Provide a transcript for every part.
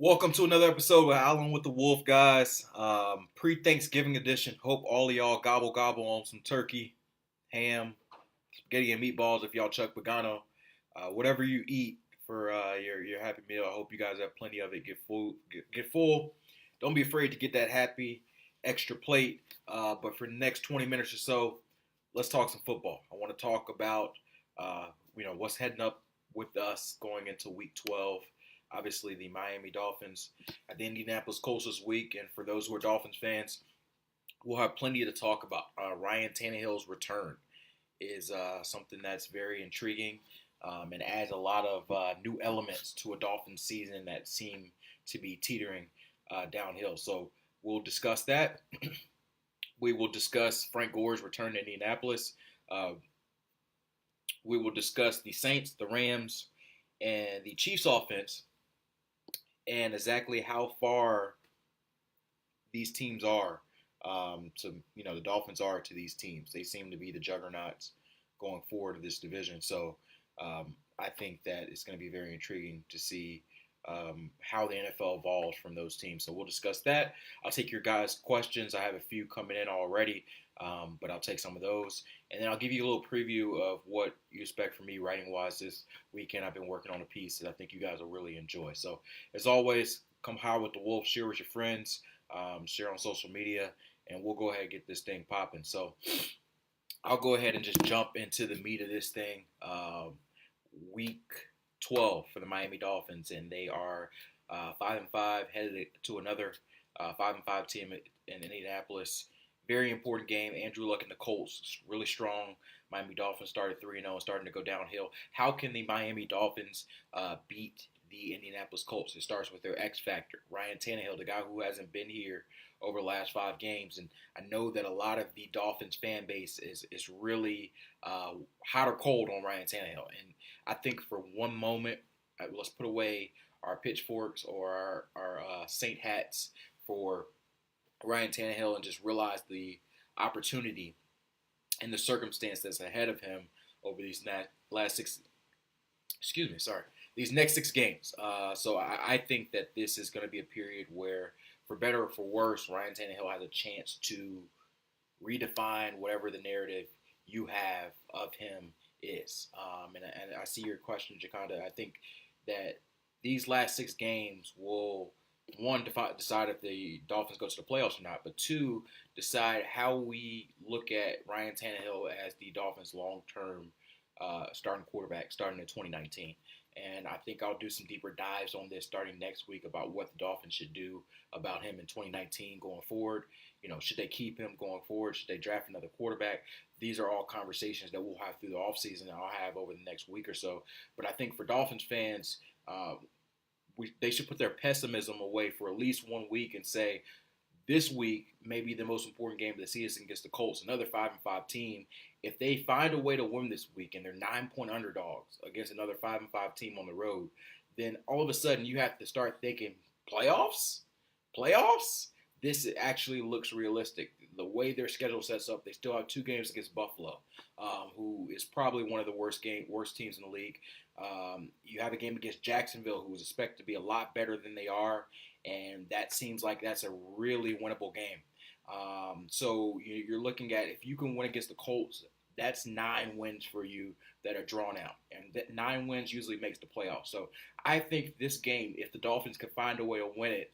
Welcome to another episode of Howling with the Wolf, guys. Pre-Thanksgiving edition. Hope all of y'all gobble on some turkey, ham, spaghetti and meatballs if y'all Chuck Pagano. Whatever you eat for your happy meal. I hope you guys have plenty of it. Get full. Don't be afraid to get that happy extra plate. But for the next 20 minutes or so, let's talk some football. I want to talk about what's heading up with us going into Week 12. Obviously, the Miami Dolphins at the Indianapolis Colts this week. And for those who are Dolphins fans, we'll have plenty to talk about. Ryan Tannehill's return is something that's very intriguing and adds a lot of new elements to a Dolphins season that seem to be teetering downhill. So we'll discuss that. We will discuss Frank Gore's return to Indianapolis. We will discuss the Saints, the Rams, and the Chiefs offense, and exactly how far these teams are the Dolphins are to these teams. They seem to be the juggernauts going forward of this division. So I think that it's going to be very intriguing to see how the NFL evolves from those teams. So we'll discuss that. I'll take your guys' questions. I have a few coming in already, but I'll take some of those. And then I'll give you a little preview of what you expect from me writing-wise this weekend. I've been working on a piece that I think you guys will really enjoy. So as always, come high with the Wolf. Share with your friends. Share on social media. And we'll go ahead and get this thing popping. So I'll go ahead and just jump into the meat of this thing. Week 12 for the Miami Dolphins, and they are 5-5, headed to another 5-5 team in Indianapolis. Very important game. Andrew Luck and the Colts, really strong. Miami Dolphins started 3-0 and starting to go downhill. How can the Miami Dolphins beat the Indianapolis Colts? It starts with their X factor, Ryan Tannehill, the guy who hasn't been here over the last 5 games. And I know that a lot of the Dolphins fan base is really hot or cold on Ryan Tannehill. And I think for one moment, let's put away our pitchforks or our Saint hats for Ryan Tannehill and just realize the opportunity and the circumstance that's ahead of him over these these next 6 games. So I think that this is going to be a period where, for better or for worse, Ryan Tannehill has a chance to redefine whatever the narrative you have of him is. And I see your question, Jaconda. I think that these last 6 games will, one, decide if the Dolphins go to the playoffs or not, but 2, decide how we look at Ryan Tannehill as the Dolphins' long-term starting quarterback starting in 2019. And I think I'll do some deeper dives on this starting next week about what the Dolphins should do about him in 2019 going forward. Should they keep him going forward? Should they draft another quarterback? These are all conversations that we'll have through the offseason and I'll have over the next week or so. But I think for Dolphins fans, they should put their pessimism away for at least 1 week and say, this week may be the most important game of the season against the Colts, another 5-5 team. If they find a way to win this week and they're 9-point underdogs against another 5-5 team on the road, then all of a sudden you have to start thinking, playoffs? This actually looks realistic. The way their schedule sets up, they still have 2 games against Buffalo, who is probably one of the worst teams in the league. You have a game against Jacksonville, who is expected to be a lot better than they are, and that seems like that's a really winnable game. So you're looking at, if you can win against the Colts, that's 9 wins for you that are drawn out, and that 9 wins usually makes the playoffs. So I think this game, if the Dolphins can find a way to win it,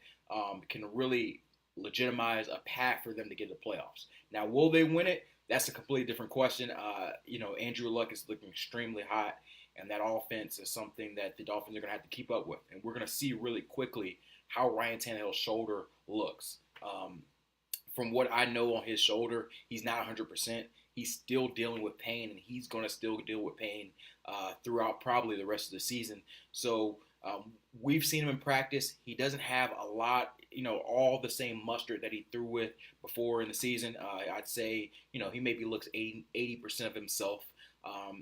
can really legitimize a path for them to get to the playoffs. Now, will they win it? That's a completely different question. Andrew Luck is looking extremely hot, and that offense is something that the Dolphins are going to have to keep up with. And we're going to see really quickly how Ryan Tannehill's shoulder looks. From what I know on his shoulder, he's not 100%. He's still dealing with pain, and he's going to still deal with pain throughout probably the rest of the season. So we've seen him in practice. He doesn't have a lot, all the same mustard that he threw with before in the season. I'd say, he maybe looks 80% of himself.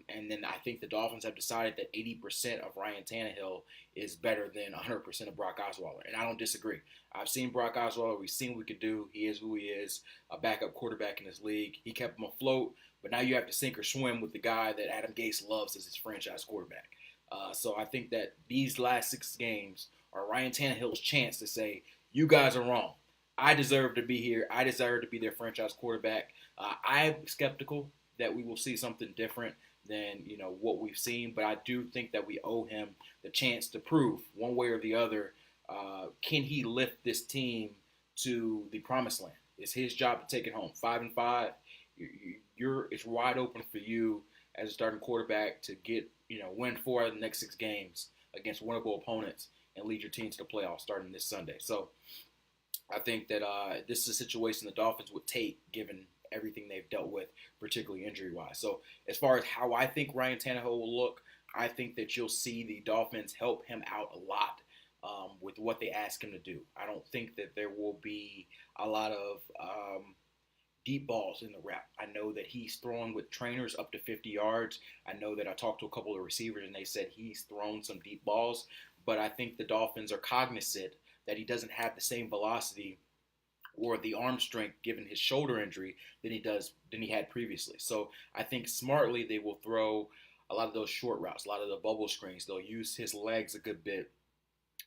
And then I think the Dolphins have decided that 80% of Ryan Tannehill is better than 100% of Brock Osweiler. And I don't disagree. I've seen Brock Osweiler. We've seen what he could do. He is who he is, a backup quarterback in this league. He kept him afloat. But now you have to sink or swim with the guy that Adam Gase loves as his franchise quarterback. So I think that these last 6 games are Ryan Tannehill's chance to say, you guys are wrong. I deserve to be here. I deserve to be their franchise quarterback. I'm skeptical that we will see something different than what we've seen, but I do think that we owe him the chance to prove one way or the other. Can he lift this team to the promised land? It's his job to take it home. 5-5, it's wide open for you as a starting quarterback to get win 4 out of the next 6 games against winnable opponents and lead your team to the playoffs starting this Sunday. So I think that this is a situation the Dolphins would take given everything they've dealt with, particularly injury-wise. So as far as how I think Ryan Tannehill will look, I think that you'll see the Dolphins help him out a lot with what they ask him to do. I don't think that there will be a lot of deep balls in the route. I know that he's thrown with trainers up to 50 yards. I know that I talked to a couple of receivers and they said he's thrown some deep balls, but I think the Dolphins are cognizant that he doesn't have the same velocity or the arm strength given his shoulder injury than he had previously. So I think smartly they will throw a lot of those short routes, a lot of the bubble screens. They'll use his legs a good bit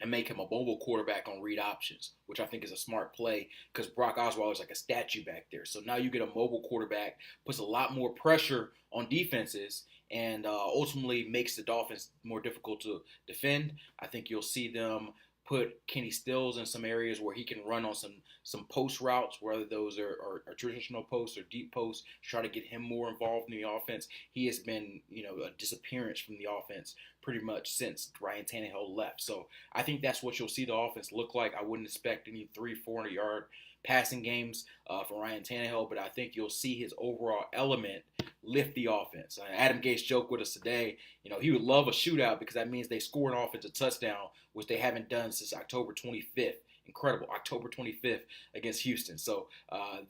and make him a mobile quarterback on read options, which I think is a smart play because Brock Osweiler is like a statue back there. So now you get a mobile quarterback, puts a lot more pressure on defenses, and ultimately makes the Dolphins more difficult to defend. I think you'll see them put Kenny Stills in some areas where he can run on some post routes, whether those are traditional posts or deep posts, try to get him more involved in the offense. He has been, a disappearance from the offense pretty much since Ryan Tannehill left. So I think that's what you'll see the offense look like. I wouldn't expect any 300-400 yard passing games for Ryan Tannehill, but I think you'll see his overall element lift the offense. Adam Gase joked with us today, he would love a shootout because that means they score an offensive touchdown, which they haven't done since October 25th. Incredible, October 25th against Houston. So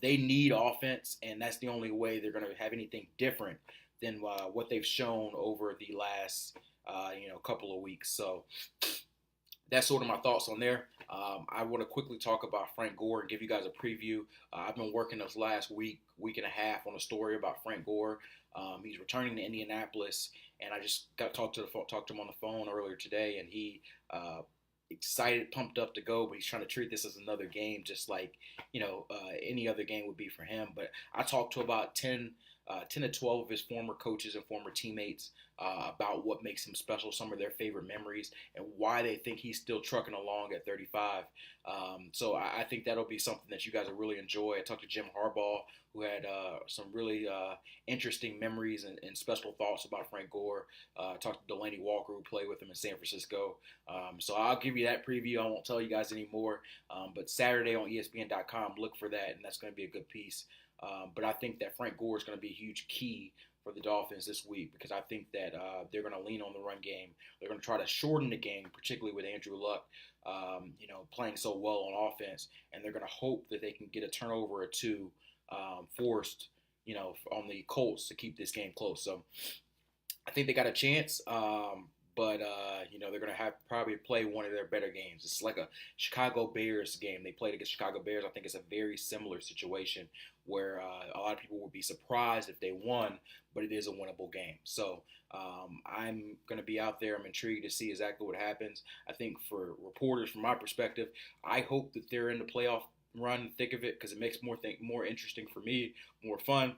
they need offense, and that's the only way they're going to have anything different than what they've shown over the last couple of weeks. So that's sort of my thoughts on there. I want to quickly talk about Frank Gore and give you guys a preview. I've been working this last week and a half on a story about Frank Gore. He's returning to Indianapolis, and I just got talked to him on the phone earlier today, and he excited, pumped up to go, but he's trying to treat this as another game, just like any other game would be for him. But I talked to about 10 to 12 of his former coaches and former teammates about what makes him special, some of their favorite memories, and why they think he's still trucking along at 35. So I think that'll be something that you guys will really enjoy. I talked to Jim Harbaugh, who had some really interesting memories and special thoughts about Frank Gore. Talked to Delaney Walker, who played with him in San Francisco. So I'll give you that preview. I won't tell you guys anymore. But Saturday on ESPN.com, look for that, and that's going to be a good piece. But I think that Frank Gore is going to be a huge key for the Dolphins this week because I think that they're going to lean on the run game. They're going to try to shorten the game, particularly with Andrew Luck, playing so well on offense, and they're going to hope that they can get a turnover or two forced, on the Colts to keep this game close. So I think they got a chance. But they're going to have probably play one of their better games. It's like a Chicago Bears game. They played against Chicago Bears. I think it's a very similar situation where a lot of people would be surprised if they won, but it is a winnable game. So I'm going to be out there. I'm intrigued to see exactly what happens. I think for reporters, from my perspective, I hope that they're in the playoff run, thick of it, because it makes more interesting for me, more fun.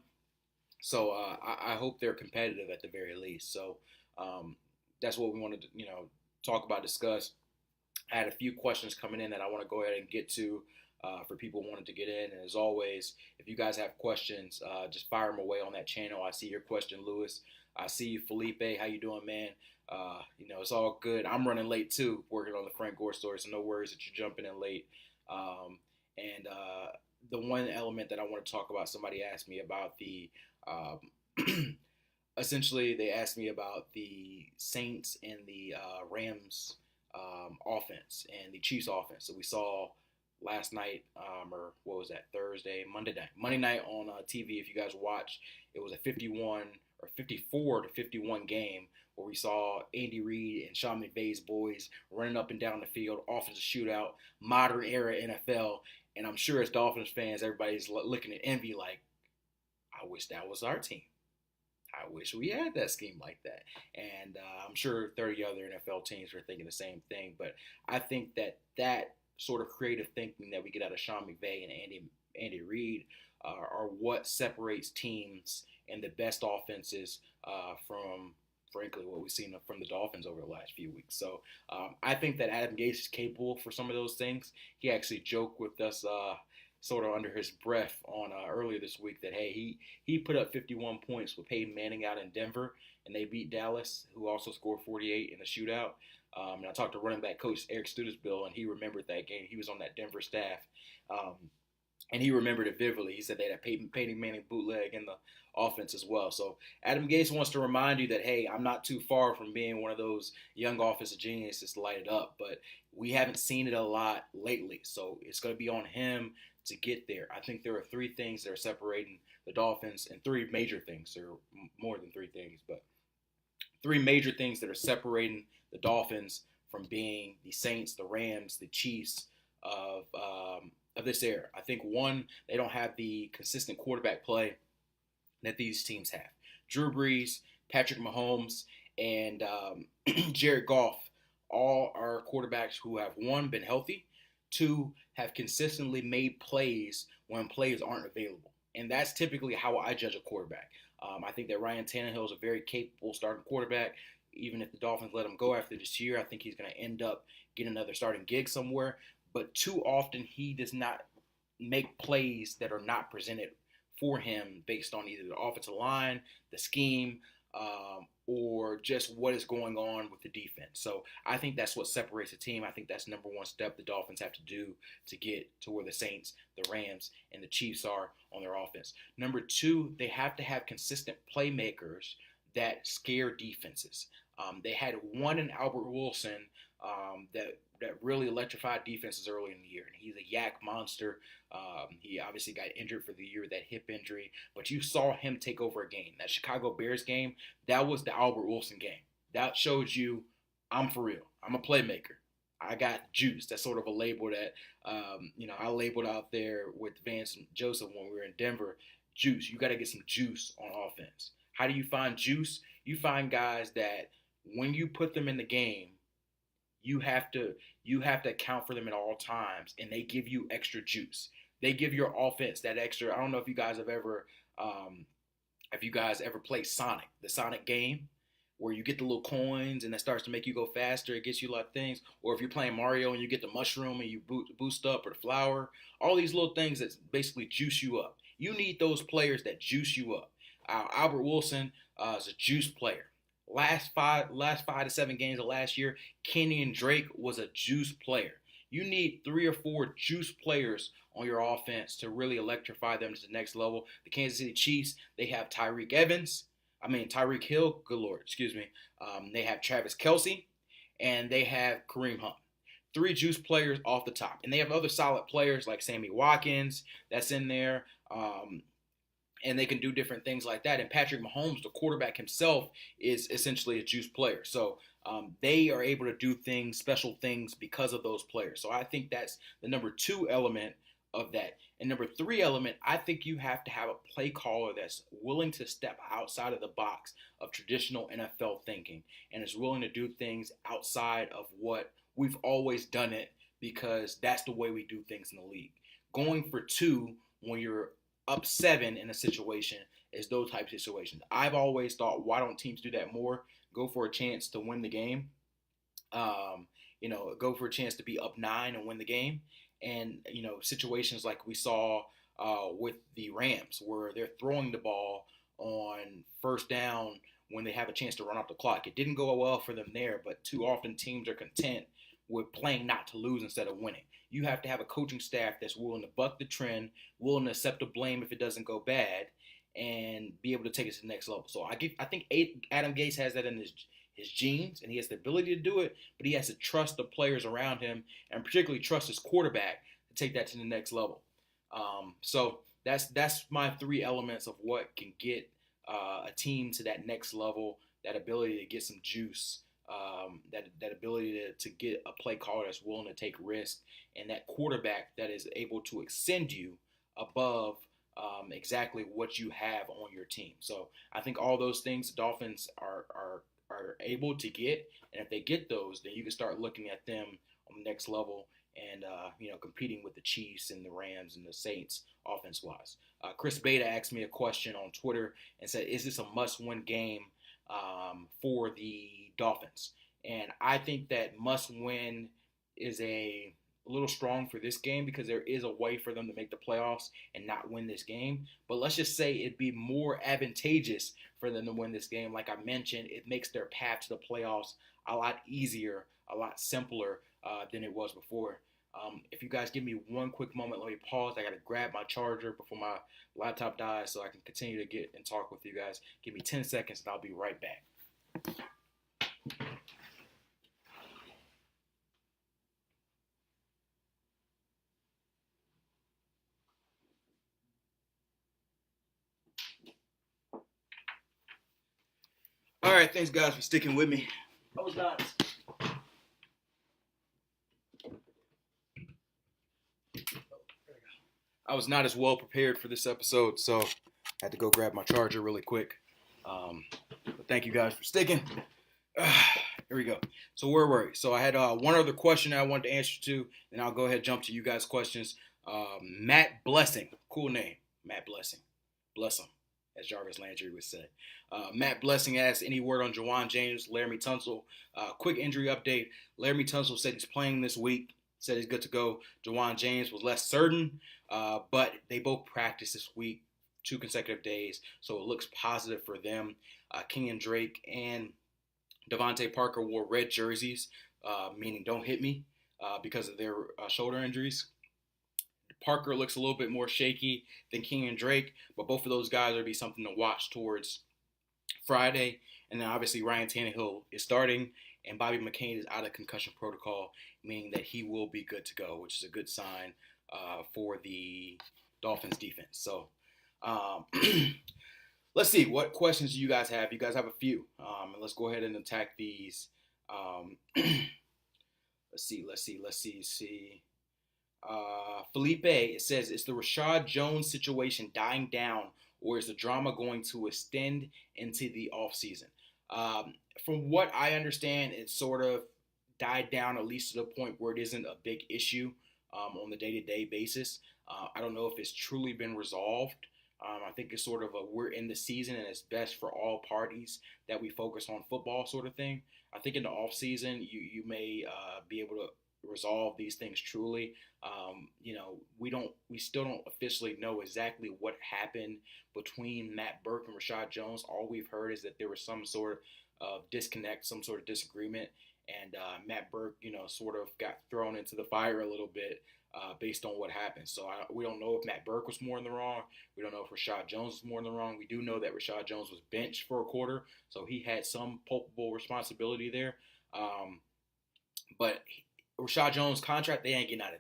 So I hope they're competitive at the very least. So that's what we wanted to, talk about, discuss. I had a few questions coming in that I want to go ahead and get to for people wanting to get in. And as always, if you guys have questions, just fire them away on that channel. I see your question, Lewis. I see you, Felipe. How you doing, man? It's all good. I'm running late too, working on the Frank Gore story, so no worries that you're jumping in late. The one element that I want to talk about, somebody asked me about the essentially, they asked me about the Saints and the Rams offense and the Chiefs offense. So we saw last night, or what was that, Monday night on TV. If you guys watched, it was a 54 to 51 game where we saw Andy Reid and Sean McVay's boys running up and down the field, offensive shootout, modern era NFL. And I'm sure as Dolphins fans, everybody's looking at envy like, I wish that was our team. I wish we had that scheme like that. And I'm sure 30 other NFL teams are thinking the same thing. But I think that that sort of creative thinking that we get out of Sean McVay and Andy Reid are what separates teams and the best offenses from, frankly, what we've seen from the Dolphins over the last few weeks. So I think that Adam Gase is capable for some of those things. He actually joked with us sort of under his breath on earlier this week that hey, he put up 51 points with Peyton Manning out in Denver, and they beat Dallas, who also scored 48 in the shootout. And I talked to running back coach Eric Studesbill, and he remembered that game. He was on that Denver staff. Um, and he remembered it vividly. He said they had a Peyton Manning bootleg in the offense as well. So Adam Gase wants to remind you that, hey, I'm not too far from being one of those young offensive geniuses to light it up, but we haven't seen it a lot lately. So it's going to be on him to get there. I think there are three things that are separating the Dolphins, and three major things. There are more than three things, but three major things that are separating the Dolphins from being the Saints, the Rams, the Chiefs of this era. I think one, they don't have the consistent quarterback play that these teams have. Drew Brees, Patrick Mahomes, and Jared Goff all are quarterbacks who have, one, been healthy, two, have consistently made plays when plays aren't available. And that's typically how I judge a quarterback. I think that Ryan Tannehill is a very capable starting quarterback. Even if the Dolphins let him go after this year, I think he's going to end up getting another starting gig somewhere. But too often he does not make plays that are not presented for him based on either the offensive line, the scheme, or just what is going on with the defense. So I think that's what separates the team. I think that's number one step the Dolphins have to do to get to where the Saints, the Rams, and the Chiefs are on their offense. Number two, they have to have consistent playmakers that scare defenses. They had one in Albert Wilson that really electrified defenses early in the year. And he's a yak monster. He obviously got injured for the year, that hip injury, but you saw him take over a game. That Chicago Bears game, that was the Albert Wilson game. That shows you I'm for real. I'm a playmaker. I got juice. That's sort of a label that, I labeled out there with Vance and Joseph when we were in Denver. Juice. You got to get some juice on offense. How do you find juice? You find guys that when you put them in the game, you have to account for them at all times, and they give you extra juice. They give your offense that extra. I don't know if you guys have ever played Sonic, the Sonic game, where you get the little coins and that starts to make you go faster. It gets you a lot of things. Or if you're playing Mario and you get the mushroom and you boost up, or the flower, all these little things that basically juice you up. You need those players that juice you up. Albert Wilson is a juice player. Last five to 7 games of last year, Kenyon Drake was a juice player. You need 3 or 4 juice players on your offense to really electrify them to the next level. The Kansas City Chiefs, they have Tyreek Hill, good Lord, excuse me. They have Travis Kelce, and they have Kareem Hunt. 3 juice players off the top. And they have other solid players like Sammy Watkins that's in there. And they can do different things like that. And Patrick Mahomes, the quarterback himself, is essentially a juice player. So they are able to do things, special things, because of those players. So I think that's the number 2 element of that. And number 3 element, I think you have to have a play caller that's willing to step outside of the box of traditional NFL thinking and is willing to do things outside of what we've always done it, because that's the way we do things in the league. Going for 2 when you're up 7 in a situation is those type of situations. I've always thought, why don't teams do that more? Go for a chance to win the game. Go for a chance to be up 9 and win the game. And, situations like we saw with the Rams, where they're throwing the ball on first down when they have a chance to run off the clock. It didn't go well for them there, but too often teams are content with playing not to lose instead of winning. You have to have a coaching staff that's willing to buck the trend, willing to accept the blame if it doesn't go bad, and be able to take it to the next level. So I think Adam Gase has that in his genes, and he has the ability to do it, but he has to trust the players around him, and particularly trust his quarterback to take that to the next level. So that's my 3 elements of what can get a team to that next level, that ability to get some juice, that ability to get a play caller that's willing to take risks, and that quarterback that is able to extend you above exactly what you have on your team. So I think all those things the Dolphins are able to get, and if they get those, then you can start looking at them on the next level and competing with the Chiefs and the Rams and the Saints offense wise. Chris Beta asked me a question on Twitter and said, "Is this a must-win game for the Dolphins?" And I think that must-win is a little strong for this game because there is a way for them to make the playoffs and not win this game. But let's just say it'd be more advantageous for them to win this game. Like I mentioned, it makes their path to the playoffs a lot easier, a lot simpler than it was before. If you guys give me one quick moment, let me pause. I got to grab my charger before my laptop dies so I can continue to get and talk with you guys. Give me 10 seconds and I'll be right back. All right, thanks guys for sticking with me. I was not. I was not as well prepared for this episode, so I had to go grab my charger really quick. But thank you guys for sticking. Here we go. So where were we? So I had one other question I wanted to answer to, and I'll go ahead and jump to you guys' questions. Matt Blessing, cool name, Matt Blessing. Bless him, as Jarvis Landry would say. Matt Blessing asked, any word on Juwan James, Laramie Tunsil? Quick injury update. Laramie Tunsil said he's playing this week. Said he's good to go. Juwan James was less certain, but they both practiced this week, 2 consecutive days, so it looks positive for them. Kenyon Drake and Devontae Parker wore red jerseys, meaning don't hit me, because of their shoulder injuries. Parker looks a little bit more shaky than Kenyon Drake, but both of those guys will be something to watch towards Friday. And then obviously Ryan Tannehill is starting, and Bobby McCain is out of concussion protocol, meaning that he will be good to go, which is a good sign for the Dolphins defense. So let's see, what questions do you guys have? You guys have a few. And let's go ahead and attack these. Let's see. Felipe, it says, is the Rashad Jones situation dying down, or is the drama going to extend into the offseason? From what I understand, it sort of died down, at least to the point where it isn't a big issue on the day-to-day basis. I don't know if it's truly been resolved. I think it's sort of we're in the season and it's best for all parties that we focus on football sort of thing. I think in the offseason, you may be able to resolve these things truly. We still don't officially know exactly what happened between Matt Burke and Rashad Jones. All we've heard is that there was some sort of disconnect, some sort of disagreement, and Matt Burke, sort of got thrown into the fire a little bit based on what happened. So we don't know if Matt Burke was more in the wrong. We don't know if Rashad Jones was more in the wrong. We do know that Rashad Jones was benched for a quarter, so he had some culpable responsibility there. But Rashad Jones' contract, they ain't getting out of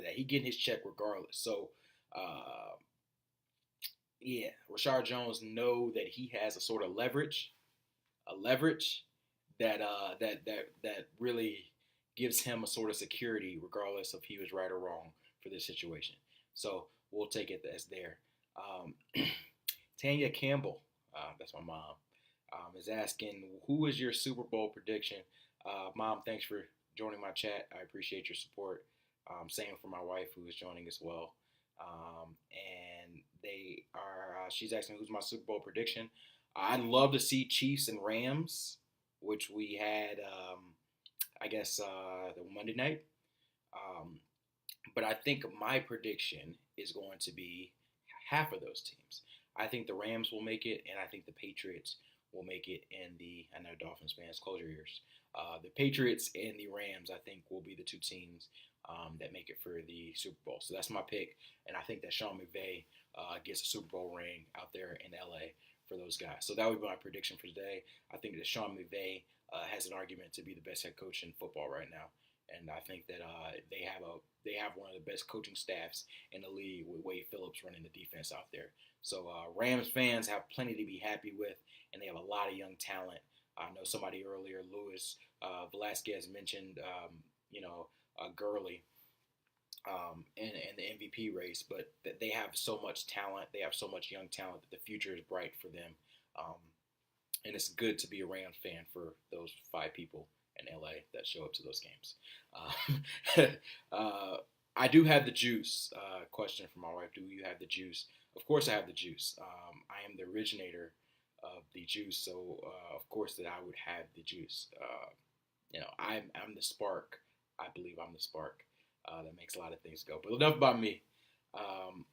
that. He getting his check regardless. So, Rashad Jones know that he has a sort of leverage that really gives him a sort of security, regardless if he was right or wrong for this situation. So we'll take it as there. Tanya Campbell, that's my mom, is asking, who is your Super Bowl prediction? Mom, thanks for joining my chat. I appreciate your support. Same for my wife, who is joining as well. And they are. She's asking, who's my Super Bowl prediction? I'd love to see Chiefs and Rams, which we had, the Monday night. But I think my prediction is going to be half of those teams. I think the Rams will make it, and I think the Patriots will make it in I know Dolphins fans, close your ears. The Patriots and the Rams, I think, will be the two teams that make it for the Super Bowl. So that's my pick, and I think that Sean McVay gets a Super Bowl ring out there in LA for those guys. So that would be my prediction for today. I think that Sean McVay has an argument to be the best head coach in football right now, and I think that they have one of the best coaching staffs in the league with Wade Phillips running the defense out there. So Rams fans have plenty to be happy with, and they have a lot of young talent. I know somebody earlier, Louis Velasquez, mentioned, Gurley. in the MVP race, but they have so much talent. They have so much young talent that the future is bright for them. Um, and it's good to be a Rams fan for those 5 people in LA that show up to those games. I do have the juice. Question from my wife: do you have the juice? Of course, I have the juice. I am the originator of the juice, so of course that I would have the juice. I'm the spark. I believe I'm the spark that makes a lot of things go. But enough about me. Um,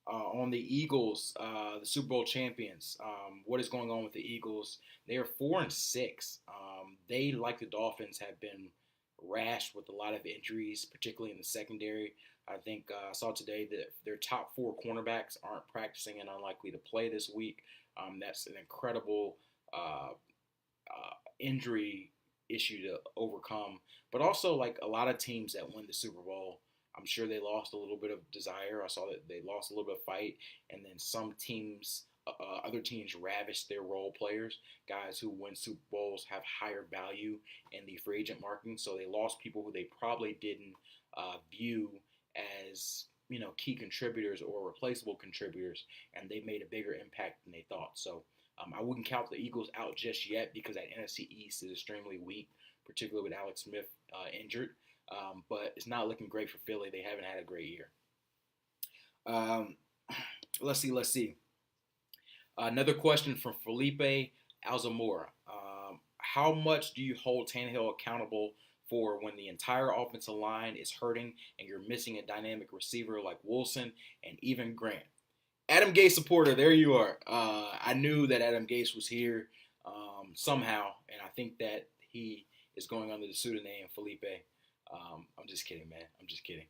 on the Eagles, the Super Bowl champions. What is going on with the Eagles? They are 4-6. They, like the Dolphins, have been rash with a lot of injuries, particularly in the secondary. I think I saw today that their top 4 cornerbacks aren't practicing and unlikely to play this week. That's an incredible injury issue to overcome. But also, like a lot of teams that win the Super Bowl, I'm sure they lost a little bit of desire. I saw that they lost a little bit of fight, and then other teams ravished their role players. Guys who win Super Bowls have higher value in the free agent marketing, so they lost people who they probably didn't view as key contributors or replaceable contributors, and they made a bigger impact than they thought. So I wouldn't count the Eagles out just yet because that NFC East is extremely weak, particularly with Alex Smith injured. But it's not looking great for Philly. They haven't had a great year. Let's see. Another question from Felipe Alzamora. How much do you hold Tannehill accountable for when the entire offensive line is hurting and you're missing a dynamic receiver like Wilson and even Grant? Adam Gase supporter, there you are. I knew that Adam Gase was here somehow, and I think that he is going under the pseudonym Felipe. I'm just kidding, man. I'm just kidding.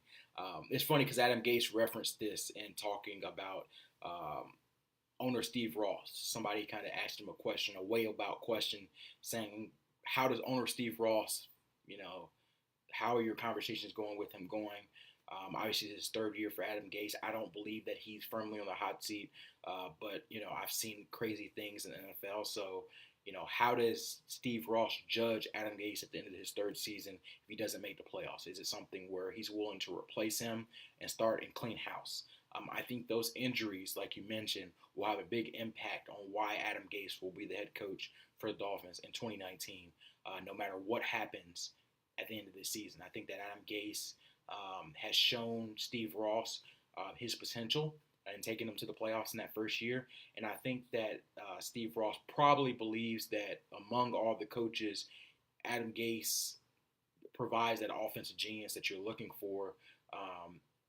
It's funny because Adam Gase referenced this in talking about owner Steve Ross. Somebody kind of asked him a way about question, saying, how does owner Steve Ross, how are your conversations going with him going? Obviously, this is 3rd year for Adam Gase. I don't believe that he's firmly on the hot seat, but I've seen crazy things in the NFL. So, how does Steve Ross judge Adam Gase at the end of his 3rd season if he doesn't make the playoffs? Is it something where he's willing to replace him and start and clean house? I think those injuries, like you mentioned, will have a big impact on why Adam Gase will be the head coach for the Dolphins in 2019, no matter what happens at the end of this season. I think that Adam Gase has shown Steve Ross his potential and taking him to the playoffs in that first year. And I think that Steve Ross probably believes that among all the coaches, Adam Gase provides that offensive genius that you're looking for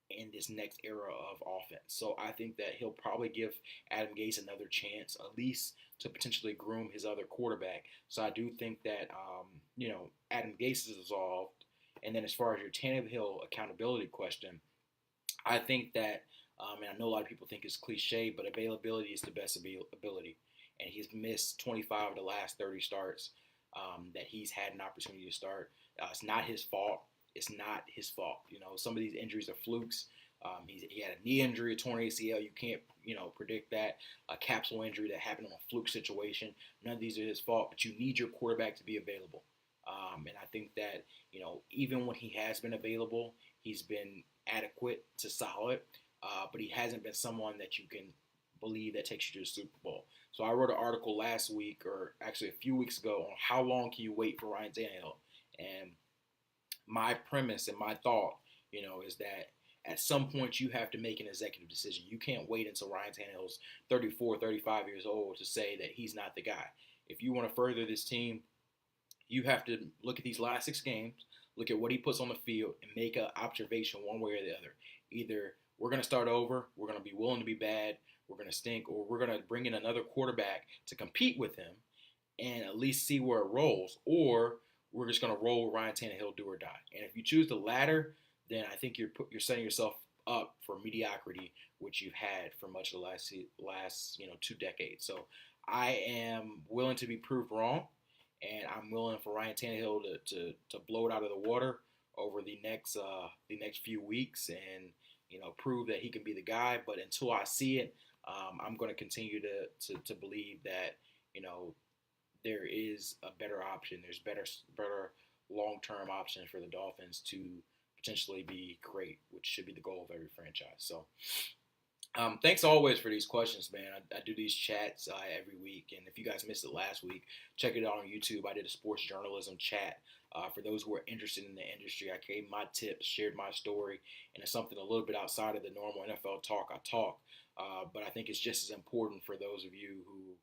in this next era of offense. So I think that he'll probably give Adam Gase another chance, at least to potentially groom his other quarterback. So I do think that, Adam Gase is dissolved. And then as far as your Tannehill accountability question, I think that, and I know a lot of people think it's cliche, but availability is the best ability. And he's missed 25 of the last 30 starts that he's had an opportunity to start. It's not his fault. It's not his fault. Some of these injuries are flukes. He had a knee injury, a torn ACL. You can't, predict that. A capsule injury that happened on a fluke situation. None of these are his fault, but you need your quarterback to be available. And I think that, even when he has been available, he's been adequate to solid, but he hasn't been someone that you can believe that takes you to the Super Bowl. So I wrote an article last week, or actually a few weeks ago, on how long can you wait for Ryan Tannehill. And my premise and my thought, is that at some point you have to make an executive decision. You can't wait until Ryan Tannehill's 34, 35 years old to say that he's not the guy. If you want to further this team, you have to look at these last 6 games, look at what he puts on the field, and make an observation one way or the other. Either we're going to start over, we're going to be willing to be bad, we're going to stink, or we're going to bring in another quarterback to compete with him and at least see where it rolls, or we're just going to roll with Ryan Tannehill, do or die. And if you choose the latter, then I think you're setting yourself up for mediocrity, which you've had for much of the last 2 decades. So I am willing to be proved wrong. And I'm willing for Ryan Tannehill to blow it out of the water over the next few weeks and prove that he can be the guy. But until I see it, I'm going to continue to believe that there is a better option. There's better long-term options for the Dolphins to potentially be great, which should be the goal of every franchise. So, thanks always for these questions, man. I do these chats every week, and if you guys missed it last week, check it out on YouTube. I did a sports journalism chat for those who are interested in the industry. I gave my tips, shared my story, and it's something a little bit outside of the normal NFL talk I talk. But I think it's just as important for those of you who,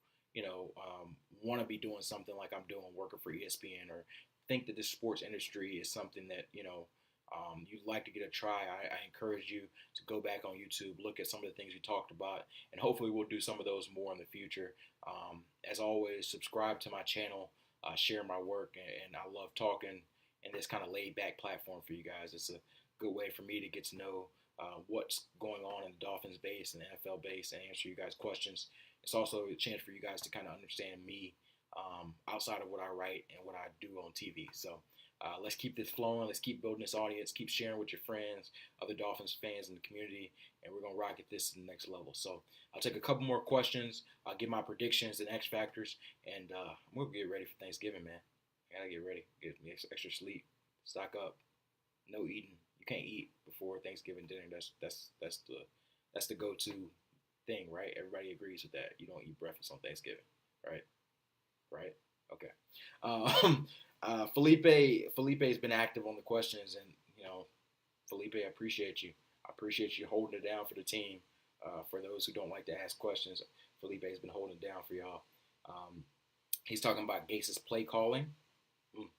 want to be doing something like I'm doing, working for ESPN, or think that this sports industry is something that, you'd like to get a try. I encourage you to go back on YouTube, look at some of the things we talked about, and hopefully we'll do some of those more in the future. As always, subscribe to my channel, share my work, and I love talking in this kind of laid-back platform for you guys. It's a good way for me to get to know what's going on in the Dolphins base and the NFL base and answer you guys' questions. It's also a chance for you guys to kind of understand me outside of what I write and what I do on TV. So let's keep this flowing. Let's keep building this audience. Keep sharing with your friends, other Dolphins fans in the community, and we're going to rocket this to the next level. So I'll take a couple more questions. I'll give my predictions and X factors, and we'll get ready for Thanksgiving, man. I got to get ready. Get me extra sleep. Stock up. No eating. You can't eat before Thanksgiving dinner. That's the go-to thing, right? Everybody agrees with that. You don't eat breakfast on Thanksgiving, right? Right? Okay. Felipe's been active on the questions, and Felipe, I appreciate you. I appreciate you holding it down for the team. For those who don't like to ask questions, Felipe's been holding it down for y'all. He's talking about Gase's play calling.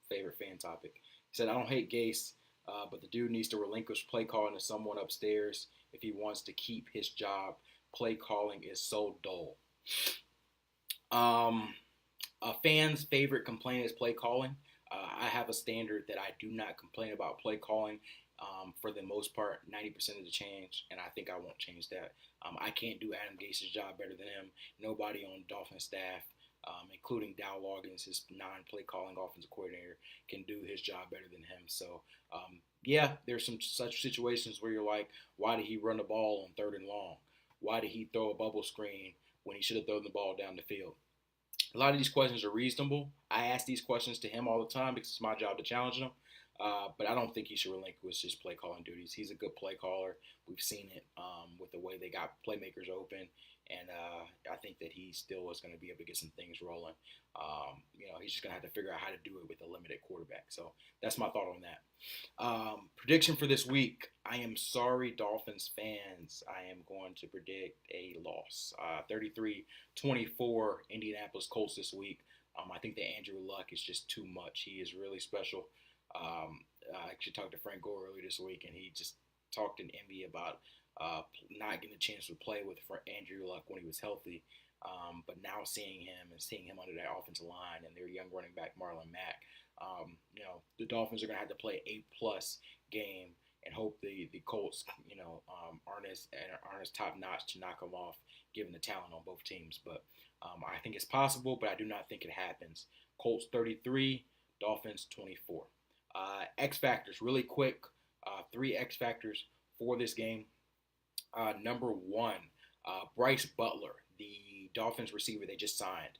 Favorite fan topic. He said, I don't hate Gase, but the dude needs to relinquish play calling to someone upstairs if he wants to keep his job. Play calling is so dull. A fan's favorite complaint is play calling. I have a standard that I do not complain about play calling for the most part, 90% of the change, and I think I won't change that. I can't do Adam Gase's job better than him. Nobody on Dolphin staff, including Dow Loggins, his non-play calling offensive coordinator, can do his job better than him. So, yeah, there's some such situations where you're like, why did he run the ball on 3rd and long? Why did he throw a bubble screen when he should have thrown the ball down the field? A lot of these questions are reasonable. I ask these questions to him all the time because it's my job to challenge him. But I don't think he should relinquish his play calling duties. He's a good play caller. We've seen it with the way they got playmakers open. And I think that he still is going to be able to get some things rolling. He's just going to have to figure out how to do it with a limited quarterback. So that's my thought on that. Prediction for this week. I am sorry, Dolphins fans. I am going to predict a loss. 33-24 Indianapolis Colts this week. I think that Andrew Luck is just too much. He is really special. I actually talked to Frank Gore earlier this week, and he just talked in envy about not getting a chance to play with Andrew Luck when he was healthy. But now seeing him under that offensive line and their young running back Marlon Mack, the Dolphins are going to have to play a plus game and hope the Colts, aren't as top notch to knock them off, given the talent on both teams. But I think it's possible, but I do not think it happens. Colts 33, Dolphins 24. X factors, really quick. 3 X factors for this game. Number 1, Bryce Butler, the Dolphins receiver they just signed,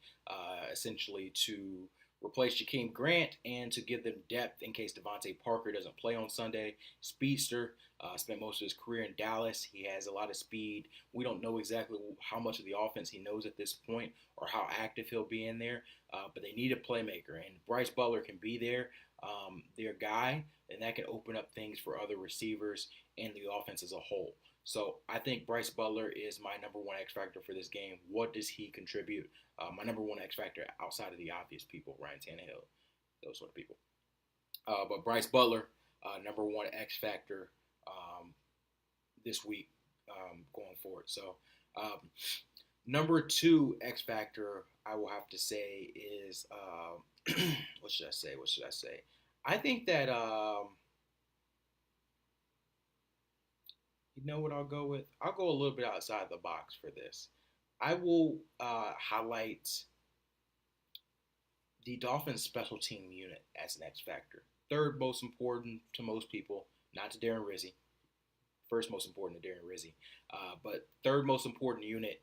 essentially to replace Jakeem Grant and to give them depth in case Devontae Parker doesn't play on Sunday. Speedster, spent most of his career in Dallas. He has a lot of speed. We don't know exactly how much of the offense he knows at this point or how active he'll be in there, but they need a playmaker, and Bryce Butler can be there, their guy, and that can open up things for other receivers and the offense as a whole. So I think Bryce Butler is my number 1 X factor for this game. What does he contribute? My number 1 X factor outside of the obvious people, Ryan Tannehill, those sort of people. But Bryce Butler, number 1 X factor this week going forward. So number 2 X factor I will have to say is, what should I say? I think that, you know what I'll go with? I'll go a little bit outside the box for this. I will highlight the Dolphins special team unit as an X factor. 3rd most important to most people, not to Darren Rizzi. 1st most important to Darren Rizzi. But 3rd most important unit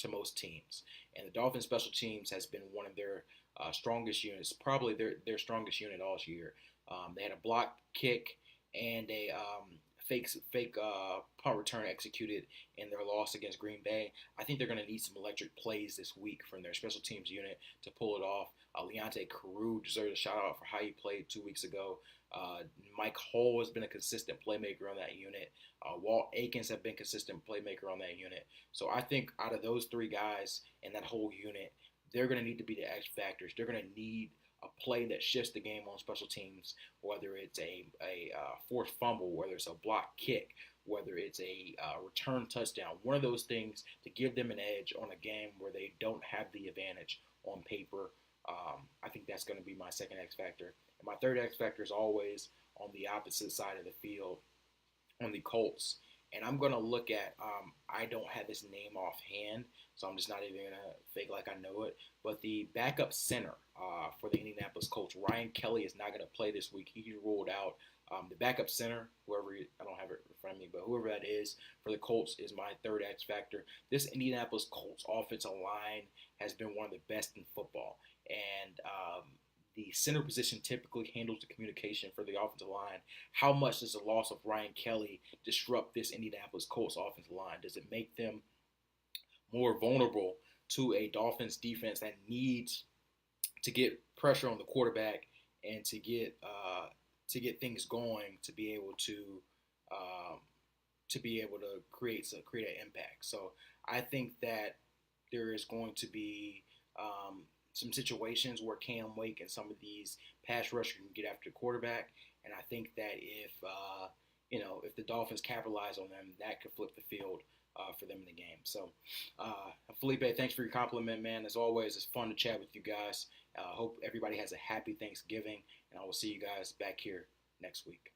to most teams. And the Dolphins special teams has been one of their strongest units, probably their strongest unit all year. They had a block kick and a fake punt return executed in their loss against Green Bay. I think they're going to need some electric plays this week from their special teams unit to pull it off. Leonte Carew deserves a shout out for how he played 2 weeks ago. Uh, Mike Hull has been a consistent playmaker on that unit. Walt Aikens have been consistent playmaker on that unit. So I think out of those three guys and that whole unit, they're going to need to be the X factors. They're going to need a play that shifts the game on special teams, whether it's a forced fumble, whether it's a block kick, whether it's a return touchdown, one of those things to give them an edge on a game where they don't have the advantage on paper. I think that's going to be my second X factor. And my third X factor is always on the opposite side of the field on the Colts. And I'm going to look at, I don't have his name offhand, so I'm just not even going to fake like I know it. But the backup center for the Indianapolis Colts, Ryan Kelly, is not going to play this week. He ruled out. The backup center, I don't have it in front of me, but whoever that is for the Colts is my third X factor. This Indianapolis Colts offensive line has been one of the best in football. And the center position typically handles the communication for the offensive line. How much does the loss of Ryan Kelly disrupt this Indianapolis Colts offensive line? Does it make them more vulnerable to a Dolphins defense that needs to get pressure on the quarterback and to get things going to be able to create an impact? So I think that there is going to be some situations where Cam Wake and some of these pass rushers can get after the quarterback, and I think that if the Dolphins capitalize on them, that could flip the field for them in the game. So, Felipe, thanks for your compliment, man. As always, it's fun to chat with you guys. Hope everybody has a happy Thanksgiving, and I will see you guys back here next week.